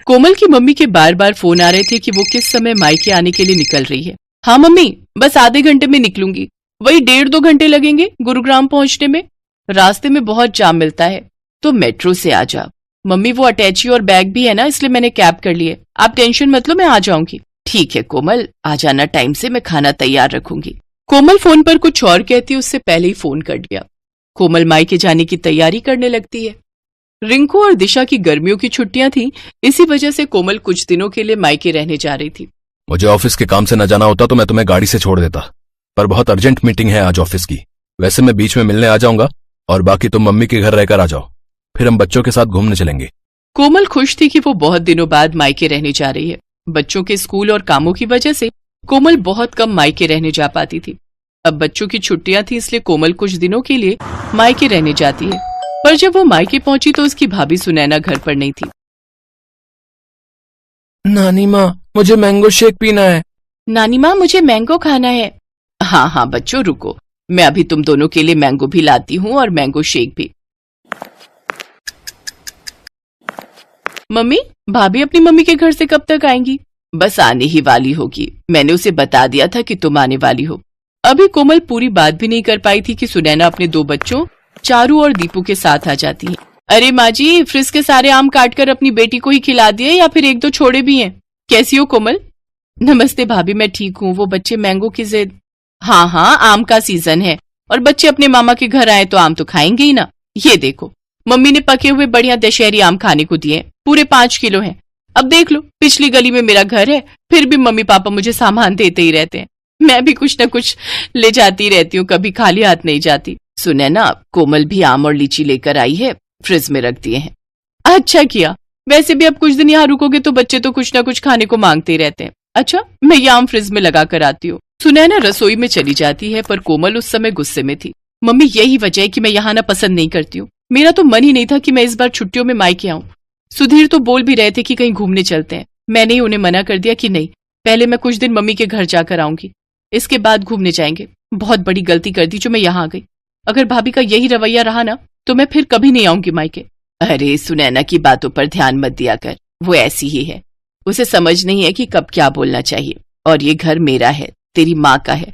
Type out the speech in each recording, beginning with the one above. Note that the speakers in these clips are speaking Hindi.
कोमल की मम्मी के बार बार फोन आ रहे थे कि वो किस समय मायके आने के लिए निकल रही है। हाँ मम्मी, बस आधे घंटे में निकलूंगी, वही 1.5-2 घंटे लगेंगे गुरुग्राम पहुंचने में। रास्ते में बहुत जाम मिलता है, तो मेट्रो से आ जा। मम्मी वो अटैची और बैग भी है ना, इसलिए मैंने कैब कर ली है। आप टेंशन मत लो, मैं आ जाऊंगी। ठीक है कोमल, आ जाना टाइम से, मैं खाना तैयार रखूंगी। कोमल फोन पर कुछ और कहती, उससे पहले ही फोन कट गया। कोमल मायके जाने की तैयारी करने लगती है। रिंकू और दिशा की गर्मियों की छुट्टियां थी, इसी वजह से कोमल कुछ दिनों के लिए मायके रहने जा रही थी। मुझे ऑफिस के काम से न जाना होता तो मैं तुम्हें गाड़ी से छोड़ देता, पर बहुत अर्जेंट मीटिंग है आज ऑफिस की। वैसे मैं बीच में मिलने आ जाऊंगा और बाकी तुम मम्मी के घर रहकर आ जाओ, फिर हम बच्चों के साथ घूमने चलेंगे। कोमल खुश थी कि वो बहुत दिनों बाद मायके रहने जा रही है। बच्चों के स्कूल और कामों की वजह से कोमल बहुत कम मायके रहने जा पाती थी। अब बच्चों की छुट्टियां थी, इसलिए कोमल कुछ दिनों के लिए मायके रहने जाती है। पर जब वो मायके पहुंची तो उसकी भाभी सुनैना घर पर नहीं थी। नानी माँ, मुझे मैंगो शेक पीना है। नानी माँ, मुझे मैंगो खाना है। हाँ हाँ बच्चों रुको, मैं अभी तुम दोनों के लिए मैंगो भी लाती हूँ और मैंगो शेक भी। मम्मी, भाभी अपनी मम्मी के घर से कब तक आएंगी? बस आने ही वाली होगी, मैंने उसे बता दिया था कि तुम आने वाली हो। अभी कोमल पूरी बात भी नहीं कर पाई थी कि सुनैना अपने 2 बच्चों चारू और दीपू के साथ आ जाती है। अरे माँ जी, फ्रिज के सारे आम काटकर अपनी बेटी को ही खिला दिए या फिर 1-2 छोड़े भी हैं? कैसी हो कोमल? नमस्ते भाभी, मैं ठीक हूँ। वो बच्चे मैंगो की जिद। हाँ हाँ, आम का सीजन है और बच्चे अपने मामा के घर आए तो आम तो खाएंगे ही ना। ये देखो, मम्मी ने पके हुए बढ़िया दशहरी आम खाने को दिए, पूरे 5 किलो हैं। अब देख लो, पिछली गली में मेरा घर है, फिर भी मम्मी पापा मुझे सामान देते ही रहते हैं। मैं भी कुछ न कुछ ले जाती रहती हूँ, कभी खाली हाथ नहीं जाती। सुने ना, कोमल भी आम और लीची लेकर आई है, फ्रिज में रख दिए हैं। अच्छा किया, वैसे भी अब कुछ दिन यहाँ रुकोगे तो बच्चे तो कुछ न कुछ खाने को मांगते ही रहते हैं। अच्छा, मैं ये आम फ्रिज में लगा कर आती हूँ। सुनैना रसोई में चली जाती है, पर कोमल उस समय गुस्से में थी। मम्मी, यही वजह है कि मैं यहाँ आना पसंद नहीं करती हूँ। मेरा तो मन ही नहीं था कि मैं इस बार छुट्टियों में मायके आऊँ। सुधीर तो बोल भी रहे थे कि कहीं घूमने चलते हैं। मैंने ही उन्हें मना कर दिया कि नहीं, पहले मैं कुछ दिन मम्मी के घर जाकर आऊंगी, इसके बाद घूमने जाएंगे। बहुत बड़ी गलती कर दी जो मैं यहाँ आ गई। अगर भाभी का यही रवैया रहा ना तो मैं फिर कभी नहीं आऊंगी मायके। अरे सुनैना की बातों पर ध्यान मत दिया कर, वो ऐसी ही है। उसे समझ नहीं है कि कब क्या बोलना चाहिए। और ये घर मेरा है, तेरी माँ का है।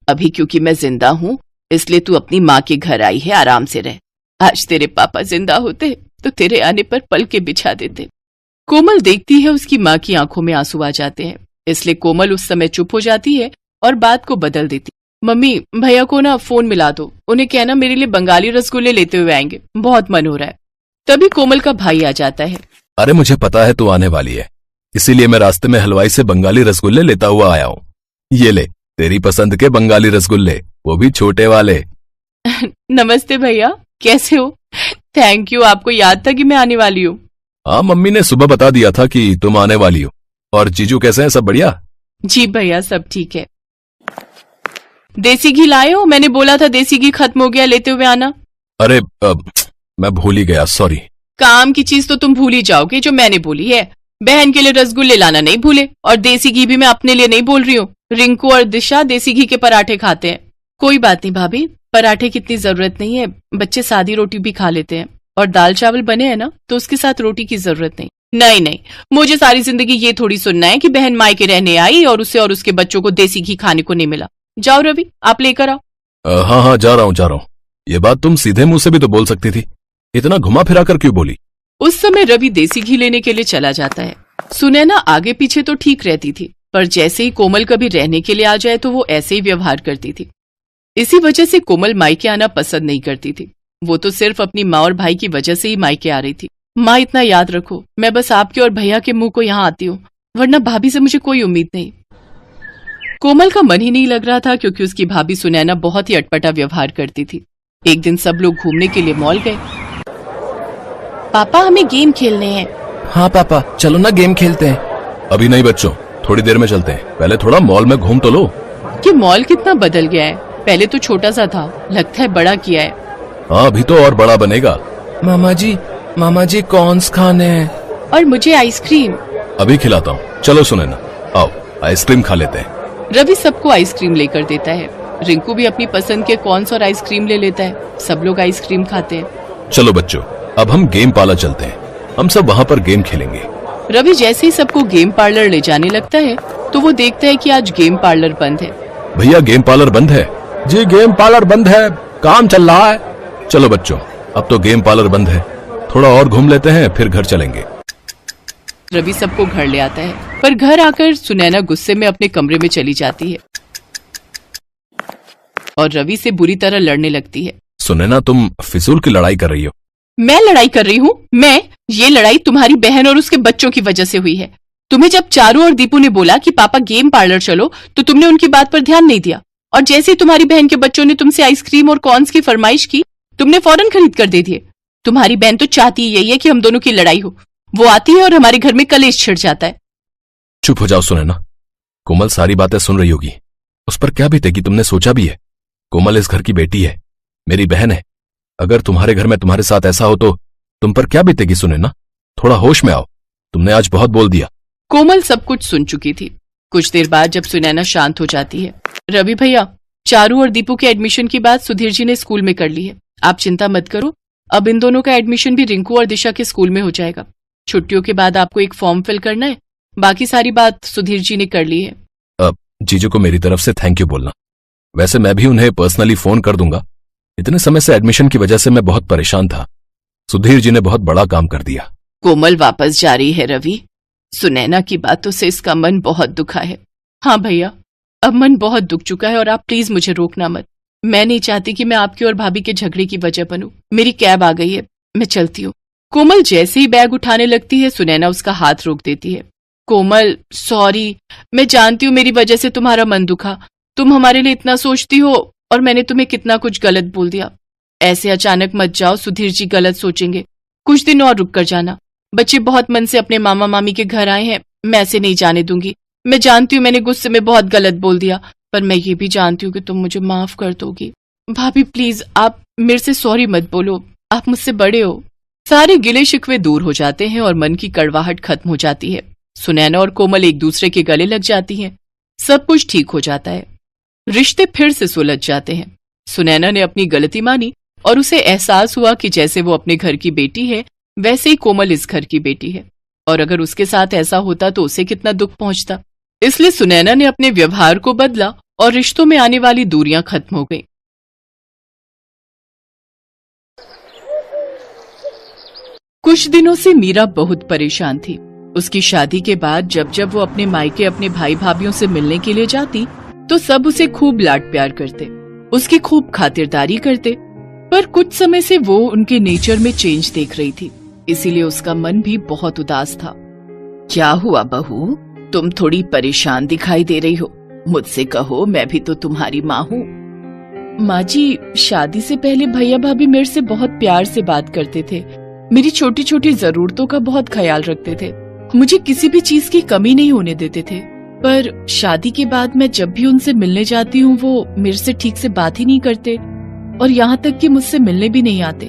अभी क्योंकि मैं जिंदा हूँ इसलिए तू अपनी माँ के घर आई है, आराम से रह। आज तेरे पापा जिंदा होते तो तेरे आने पर पलके बिछा देते। कोमल देखती है उसकी माँ की आंखों में आंसू आ जाते हैं, इसलिए कोमल उस समय चुप हो जाती है और बात को बदल देती। मम्मी, भैया को ना फोन मिला दो, उन्हें कहना मेरे लिए बंगाली रसगुल्ले लेते हुए आएंगे, बहुत मन हो रहा है। तभी कोमल का भाई आ जाता है। अरे मुझे पता है तू आने वाली है, इसीलिए मैं रास्ते में हलवाई से बंगाली रसगुल्ले लेता हुआ आया हूँ। ये ले, तेरी पसंद के बंगाली रसगुल्ले, वो भी छोटे वाले। नमस्ते भैया, कैसे हो? थैंक यू, आपको याद था कि मैं आने वाली हूँ। हाँ, मम्मी ने सुबह बता दिया था कि तुम आने वाली हो। और जीजू कैसे हैं, सब बढ़िया? जी भैया, सब ठीक है। देसी घी लाए हो? मैंने बोला था देसी घी खत्म हो गया, लेते हुए आना। अरे मैं भूल ही गया, सॉरी। काम की चीज तो तुम भूल ही जाओगे जो मैंने बोली है। बहन के लिए रसगुल्ले लाना नहीं भूले, और देसी घी भी मैं अपने लिए नहीं बोल रही हूँ। रिंकू और दिशा देसी घी के पराठे खाते हैं। कोई बात नहीं भाभी, पराठे की इतनी जरूरत नहीं है, बच्चे सादी रोटी भी खा लेते हैं। और दाल चावल बने हैं ना, तो उसके साथ रोटी की जरूरत नहीं। नहीं नहीं, मुझे सारी जिंदगी ये थोड़ी सुनना है कि बहन मायके रहने आई और उसे और उसके बच्चों को देसी घी खाने को नहीं मिला। जाओ रवि, आप लेकर आओ। हाँ हाँ, जा रहा हूँ। ये बात तुम सीधे मुंह से भी तो बोल सकती थी, इतना घुमा फिरा कर क्यों बोली? उस समय रवि देसी घी लेने के लिए चला जाता है। सुनैना आगे पीछे तो ठीक रहती थी, पर जैसे ही कोमल कभी रहने के लिए आ जाए तो वो ऐसे ही व्यवहार करती थी। इसी वजह से कोमल मायके आना पसंद नहीं करती थी। वो तो सिर्फ अपनी माँ और भाई की वजह से ही मायके आ रही थी। माँ, इतना याद रखो, मैं बस आपके और भैया के मुंह को यहाँ आती हूँ, वरना भाभी से मुझे कोई उम्मीद नहीं। कोमल का मन ही नहीं लग रहा था, क्योंकि उसकी भाभी सुनैना बहुत ही अटपटा व्यवहार करती थी। एक दिन सब लोग घूमने के लिए मॉल गए। पापा, हमें गेम खेलने हैं। हाँ पापा, चलो ना गेम खेलते हैं। अभी नहीं बच्चों, थोड़ी देर में चलते हैं, पहले थोड़ा मॉल में घूम तो लो। कि मॉल कितना बदल गया है, पहले तो छोटा सा था, लगता है बड़ा किया है। हाँ, अभी तो और बड़ा बनेगा। मामा जी कॉर्न्स खाने हैं। और मुझे आइसक्रीम। अभी खिलाता हूँ, चलो सुनैना, आओ आइसक्रीम खा लेते हैं। रवि सबको आइसक्रीम लेकर देता है। रिंकू भी अपनी पसंद के कॉर्न्स और आइसक्रीम ले लेता है। सब लोग आइसक्रीम खाते हैं। चलो बच्चों, अब हम गेम पार्लर चलते हैं, हम सब वहाँ पर गेम खेलेंगे। रवि जैसे ही सबको गेम पार्लर ले जाने लगता है तो वो देखता है कि आज गेम पार्लर बंद है। भैया गेम पार्लर बंद है। जी गेम पार्लर बंद है, काम चल रहा है। चलो बच्चों, अब तो गेम पार्लर बंद है, थोड़ा और घूम लेते हैं फिर घर चलेंगे। रवि सबको घर ले आता है, पर घर आकर सुनैना गुस्से में अपने कमरे में चली जाती है और रवि से बुरी तरह लड़ने लगती है। सुनैना, तुम फिजूल की लड़ाई कर रही हो। मैं लड़ाई कर रही हूँ? ये लड़ाई तुम्हारी बहन और उसके बच्चों की वजह से हुई है। तुम्हें जब चारू और दीपू ने बोला कि पापा गेम पार्लर चलो तो तुमने उनकी बात पर ध्यान नहीं दिया, और जैसे ही तुम्हारी बहन के बच्चों ने तुमसे आइसक्रीम और कॉर्न्स की फरमाइश की तुमने फौरन खरीद कर दे दिए। तुम्हारी बहन तो चाहती ही यही है कि हम दोनों की लड़ाई हो। वो आती है और हमारे घर में कलेश छिड़ जाता है। चुप हो जाओ सुनैना, कोमल सारी बातें सुन रही होगी, उस पर क्या बीतेगी तुमने सोचा भी है? कोमल इस घर की बेटी है, मेरी बहन है। अगर तुम्हारे घर में तुम्हारे साथ ऐसा हो तो तुम पर क्या बीतेगी सुनैना? थोड़ा होश में आओ, तुमने आज बहुत बोल दिया। कोमल सब कुछ सुन चुकी थी। कुछ देर बाद जब सुनैना शांत हो जाती है, रवि भैया, चारू और दीपू के एडमिशन की बात सुधीर जी ने स्कूल में कर ली है। आप चिंता मत करो, अब इन दोनों का एडमिशन भी रिंकू और दिशा के स्कूल में हो जाएगा। छुट्टियों के बाद आपको एक फॉर्म फिल करना है, बाकी सारी बात सुधीर जी ने कर ली है। जीजू को मेरी तरफ से थैंक यू बोलना। वैसे मैं भी उन्हें पर्सनली फोन कर दूंगा। इतने समय से एडमिशन की वजह से मैं बहुत परेशान था। सुधीर जी ने बहुत बड़ा काम कर दिया। कोमल वापस जा रही है रवि। सुनैना की बातों से इसका मन बहुत दुखा है। हाँ भैया, अब मन बहुत दुख चुका है और आप प्लीज मुझे रोकना मत। मैं नहीं चाहती कि मैं आपकी और भाभी के झगड़े की वजह बनूं। मेरी कैब आ गई है, मैं चलती हूँ। कोमल जैसे ही बैग उठाने लगती है सुनैना उसका हाथ रोक देती है। कोमल सॉरी, मैं जानती हूँ मेरी वजह से तुम्हारा मन दुखा। तुम हमारे लिए इतना सोचती हो और मैंने तुम्हें कितना कुछ गलत बोल दिया। ऐसे अचानक मत जाओ, सुधीर जी गलत सोचेंगे। कुछ दिन और रुक कर जाना। बच्चे बहुत मन से अपने मामा मामी के घर आए हैं, मैं ऐसे नहीं जाने दूंगी। मैं जानती हूँ मैंने गुस्से में बहुत गलत बोल दिया, पर मैं ये भी जानती हूँ कि तुम मुझे माफ कर दोगी। भाभी प्लीज आप मेरे से सॉरी मत बोलो, आप मुझसे बड़े हो। सारे गिले शिकवे दूर हो जाते हैं और मन की कड़वाहट खत्म हो जाती है। सुनैना और कोमल एक दूसरे के गले लग जाती हैं। सब कुछ ठीक हो जाता है। रिश्ते फिर से सुलझ जाते हैं। सुनैना ने अपनी गलती मानी और उसे एहसास हुआ कि जैसे वो अपने घर की बेटी है वैसे ही कोमल इस घर की बेटी है, और अगर उसके साथ ऐसा होता तो उसे कितना दुख पहुंचता। इसलिए सुनैना ने अपने व्यवहार को बदला और रिश्तों में आने वाली दूरियां खत्म हो गईं। कुछ दिनों से मीरा बहुत परेशान थी। उसकी शादी के बाद जब जब वो अपने मायके अपने भाई भाभीयों से मिलने के लिए जाती तो सब उसे खूब लाड प्यार करते, उसकी खूब खातिरदारी करते, पर कुछ समय से वो उनके नेचर में चेंज देख रही थी, इसीलिए उसका मन भी बहुत उदास था। क्या हुआ बहू, तुम थोड़ी परेशान दिखाई दे रही हो? मुझसे कहो, मैं भी तो तुम्हारी माँ हूँ। माँ जी, शादी से पहले भैया भाभी मेरे से बहुत प्यार से बात करते थे, मेरी छोटी छोटी जरूरतों का बहुत ख्याल रखते थे, मुझे किसी भी चीज की कमी नहीं होने देते थे। पर शादी के बाद मैं जब भी उनसे मिलने जाती हूँ वो मेरे से ठीक से बात ही नहीं करते और यहाँ तक कि मुझसे मिलने भी नहीं आते,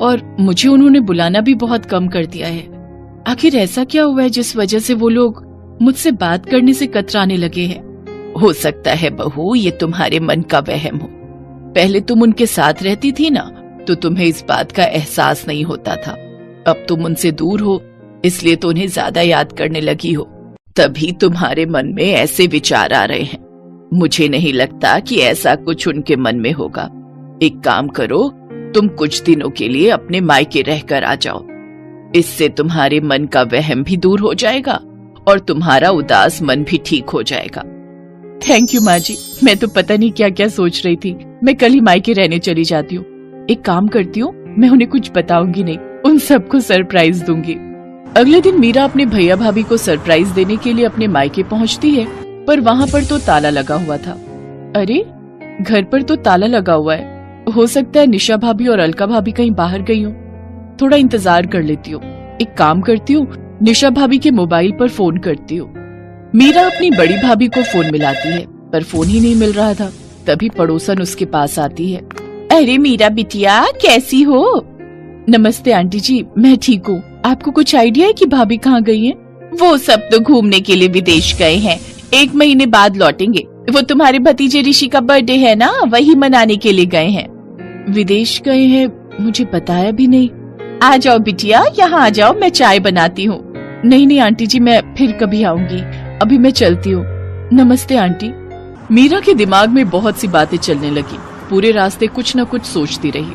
और मुझे उन्होंने बुलाना भी बहुत कम कर दिया है। आखिर ऐसा क्या हुआ है जिस वजह से वो लोग मुझसे बात करने से कतराने लगे हैं? हो सकता है बहू ये तुम्हारे मन का वहम हो। पहले तुम उनके साथ रहती थी ना, तो तुम्हें इस बात का एहसास नहीं होता था। अब तुम उनसे दूर हो इसलिए तो उन्हें ज्यादा याद करने लगी हो, तभी तुम्हारे मन में ऐसे विचार आ रहे हैं। मुझे नहीं लगता कि ऐसा कुछ उनके मन में होगा। एक काम करो, तुम कुछ दिनों के लिए अपने मायके रहकर आ जाओ, इससे तुम्हारे मन का वहम भी दूर हो जाएगा और तुम्हारा उदास मन भी ठीक हो जाएगा। थैंक यू माँ जी, मैं तो पता नहीं क्या क्या सोच रही थी। मैं कल ही मायके रहने चली जाती हूँ। एक काम करती हूँ, मैं उन्हें कुछ बताऊंगी नहीं, उन सबको सरप्राइज दूंगी। अगले दिन मीरा अपने भैया भाभी को सरप्राइज देने के लिए अपने मायके पहुँचती है, पर वहाँ पर तो ताला लगा हुआ था। अरे, घर पर तो ताला लगा हुआ है, हो सकता है निशा भाभी और अलका भाभी कहीं बाहर गई हो। थोड़ा इंतजार कर लेती हूँ। एक काम करती हूँ, निशा भाभी के मोबाइल पर फोन करती हूँ। मीरा अपनी बड़ी भाभी को फोन मिलाती है, पर फोन ही नहीं मिल रहा था। तभी पड़ोसन उसके पास आती है। अरे मीरा बिटिया, कैसी हो? नमस्ते आंटी जी, मैं ठीक हूँ। आपको कुछ आइडिया है कि भाभी कहाँ गई हैं? वो सब तो घूमने के लिए विदेश गए हैं, 1 महीने बाद लौटेंगे। वो तुम्हारे भतीजे ऋषि का बर्थडे है ना, वही मनाने के लिए गए हैं। विदेश गए हैं? मुझे बताया भी नहीं। आ जाओ बिटिया, यहाँ आ जाओ, मैं चाय बनाती हूँ। नहीं नहीं आंटी जी, मैं फिर कभी आऊंगी, अभी मैं चलती हूँ। नमस्ते आंटी। मीरा के दिमाग में बहुत सी बातें चलने लगी। पूरे रास्ते कुछ न कुछ सोचती रही।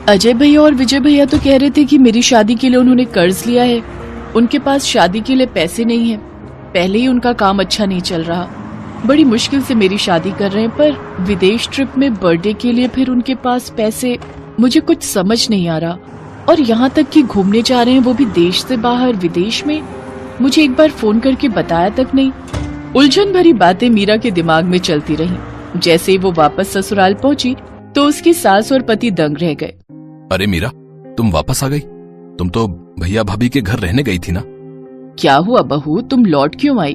अजय भैया और विजय भैया तो कह रहे थे कि मेरी शादी के लिए उन्होंने कर्ज लिया है, उनके पास शादी के लिए पैसे नहीं है। पहले ही उनका काम अच्छा नहीं चल रहा, बड़ी मुश्किल से मेरी शादी कर रहे हैं, पर विदेश ट्रिप में बर्थडे के लिए फिर उनके पास पैसे, मुझे कुछ समझ नहीं आ रहा। और यहाँ तक कि घूमने जा रहे हैं, वो भी देश से बाहर, विदेश में। मुझे एक बार फोन करके बताया तक नहीं। उलझन भरी बातें मीरा के दिमाग में चलती रहीं। जैसे ही वो वापस ससुराल पहुंची तो उसकी सास और पति दंग रह गए। अरे मीरा, तुम वापस आ गई? तुम तो भैया भाभी के घर रहने गई थी ना? क्या हुआ बहू, तुम लौट क्यों आई?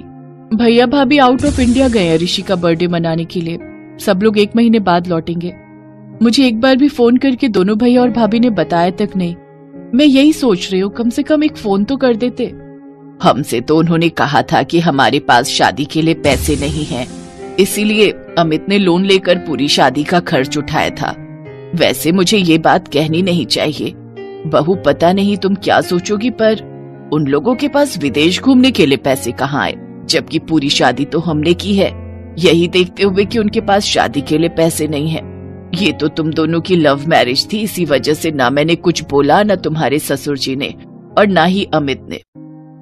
भैया भाभी आउट ऑफ इंडिया गए हैं ऋषि का बर्थडे मनाने के लिए। सब लोग 1 महीने बाद लौटेंगे। मुझे एक बार भी फोन करके दोनों भैया और भाभी ने बताया तक नहीं। मैं यही सोच रही हूँ, कम से कम एक फोन तो कर देते। हमसे तो उन्होंने कहा था कि हमारे पास शादी के लिए पैसे नहीं हैं, इसीलिए अमित ने लोन लेकर पूरी शादी का खर्च उठाया था। वैसे मुझे ये बात कहनी नहीं चाहिए बहू, पता नहीं तुम क्या सोचोगी, पर उन लोगों के पास विदेश घूमने के लिए पैसे कहाँ आए, जबकि पूरी शादी तो हमने की है। यही देखते हुए कि उनके पास शादी के लिए पैसे नहीं है। ये तो तुम दोनों की लव मैरिज थी, इसी वजह से ना मैंने कुछ बोला, ना तुम्हारे ससुर जी ने, और ना ही अमित ने।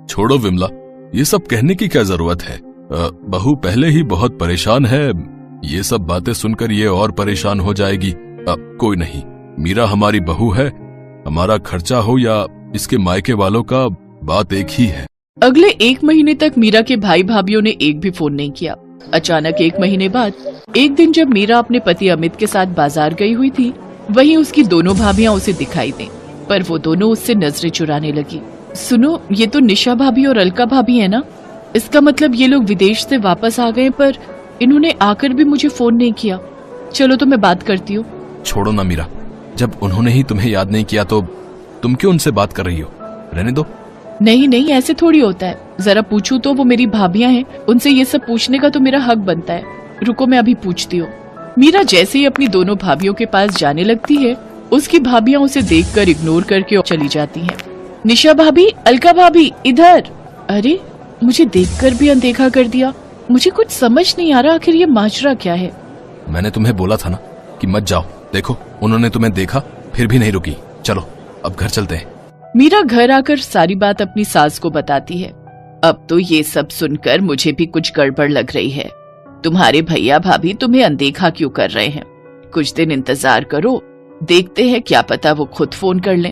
छोड़ो विमला, ये सब कहने की क्या जरूरत है? बहू पहले ही बहुत परेशान है, ये सब बातें सुनकर ये और परेशान हो जाएगी। कोई नहीं, मीरा हमारी बहू है, हमारा खर्चा हो या इसके मायके वालों का, बात एक ही है। अगले 1 महीने तक मीरा के भाई भाभीओं ने एक भी फोन नहीं किया। अचानक 1 महीने बाद एक दिन जब मीरा अपने पति अमित के साथ बाजार गई हुई थी, वहीं उसकी दोनों भाभियां उसे दिखाई दें, पर वो दोनों उससे नजरें चुराने लगी। सुनो, ये तो निशा भाभी और अलका भाभी है ना? इसका मतलब ये लोग विदेश से वापस आ गए, पर इन्होंने आकर भी मुझे फोन नहीं किया। चलो तो मैं बात करती हूँ। छोड़ो ना मीरा, जब उन्होंने ही तुम्हें याद नहीं किया तो तुम क्यों उनसे बात कर रही हो? रहने दो। नहीं नहीं, ऐसे थोड़ी होता है। जरा पूछूं तो, वो मेरी भाभियां हैं, उनसे ये सब पूछने का तो मेरा हक बनता है। रुको, मैं अभी पूछती हूँ। मीरा जैसे ही अपनी दोनों भाभियों के पास जाने लगती है, उसकी भाभियां उसे देखकर इग्नोर करके चली जाती हैं। निशा भाभी, अलका भाभी, इधर। अरे, मुझे देखकर भी अनदेखा कर दिया। मुझे कुछ समझ नहीं आ रहा, आखिर ये माजरा क्या है? मैंने तुम्हें बोला था ना कि मत जाओ। देखो, उन्होंने तुम्हें देखा फिर भी नहीं रुकी। चलो अब घर चलते हैं। मीरा घर आकर सारी बात अपनी सास को बताती है। अब तो ये सब सुनकर मुझे भी कुछ गड़बड़ लग रही है। तुम्हारे भैया भाभी तुम्हें अनदेखा क्यों कर रहे हैं? कुछ दिन इंतजार करो, देखते हैं, क्या पता वो खुद फोन कर लें।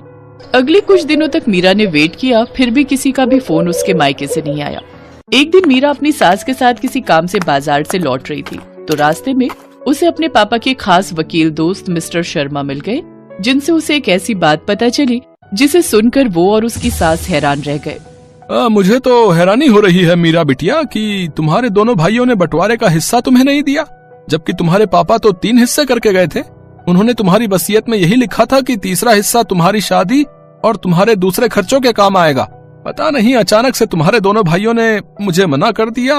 अगले कुछ दिनों तक मीरा ने वेट किया, फिर भी किसी का भी फोन उसके मायके से नहीं आया। एक दिन मीरा अपनी सास के साथ किसी काम से बाजार से लौट रही थी, तो रास्ते में उसे अपने पापा के खास वकील दोस्त मिस्टर शर्मा मिल गए, जिनसे उसे एक ऐसी बात पता चली जिसे सुनकर वो और उसकी सास हैरान रह गए। मुझे तो हैरानी हो रही है मीरा बिटिया कि तुम्हारे दोनों भाइयों ने बंटवारे का हिस्सा तुम्हें नहीं दिया, जबकि तुम्हारे पापा तो 3 हिस्से करके गए थे। उन्होंने तुम्हारी वसीयत में यही लिखा था कि तीसरा हिस्सा तुम्हारी शादी और तुम्हारे दूसरे खर्चों के काम आएगा। पता नहीं अचानक से तुम्हारे दोनों भाइयों ने मुझे मना कर दिया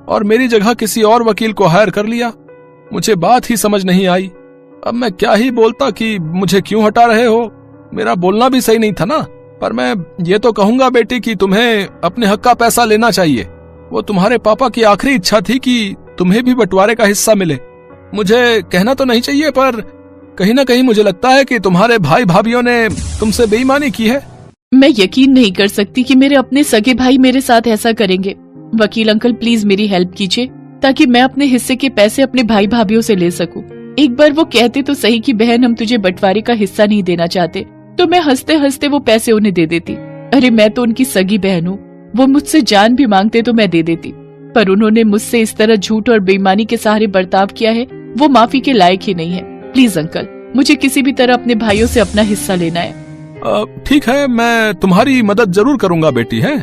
और मेरी जगह किसी और वकील को हायर कर लिया। मुझे बात ही समझ नहीं आई। अब मैं क्या ही बोलता कि मुझे क्यों हटा रहे हो? मेरा बोलना भी सही नहीं था ना, पर मैं ये तो कहूंगा बेटी कि तुम्हें अपने हक का पैसा लेना चाहिए। वो तुम्हारे पापा की आखिरी इच्छा थी कि तुम्हें भी बंटवारे का हिस्सा मिले। मुझे कहना तो नहीं चाहिए, पर कहीं ना कहीं मुझे लगता है कि तुम्हारे भाई भाभीओं ने तुमसे बेईमानी की है। मैं यकीन नहीं कर सकती कि मेरे अपने सगे भाई मेरे साथ ऐसा करेंगे। वकील अंकल, प्लीज मेरी हेल्प कीजिए, ताकि मैं अपने हिस्से के पैसे अपने भाई भाभीओं से ले सकूं। एक बार वो कहते तो सही कि बहन, हम तुझे बंटवारे का हिस्सा नहीं देना चाहते, तो मैं हंसते हंसते वो पैसे उन्हें दे देती। अरे, मैं तो उनकी सगी बहन हूँ। वो मुझसे जान भी मांगते तो मैं दे देती, पर उन्होंने मुझसे इस तरह झूठ और बेईमानी के सहारे बर्ताव किया है, वो माफी के लायक ही नहीं है। प्लीज अंकल, मुझे किसी भी तरह अपने भाइयों से अपना हिस्सा लेना है। ठीक है, मैं तुम्हारी मदद जरूर करूंगा बेटी है।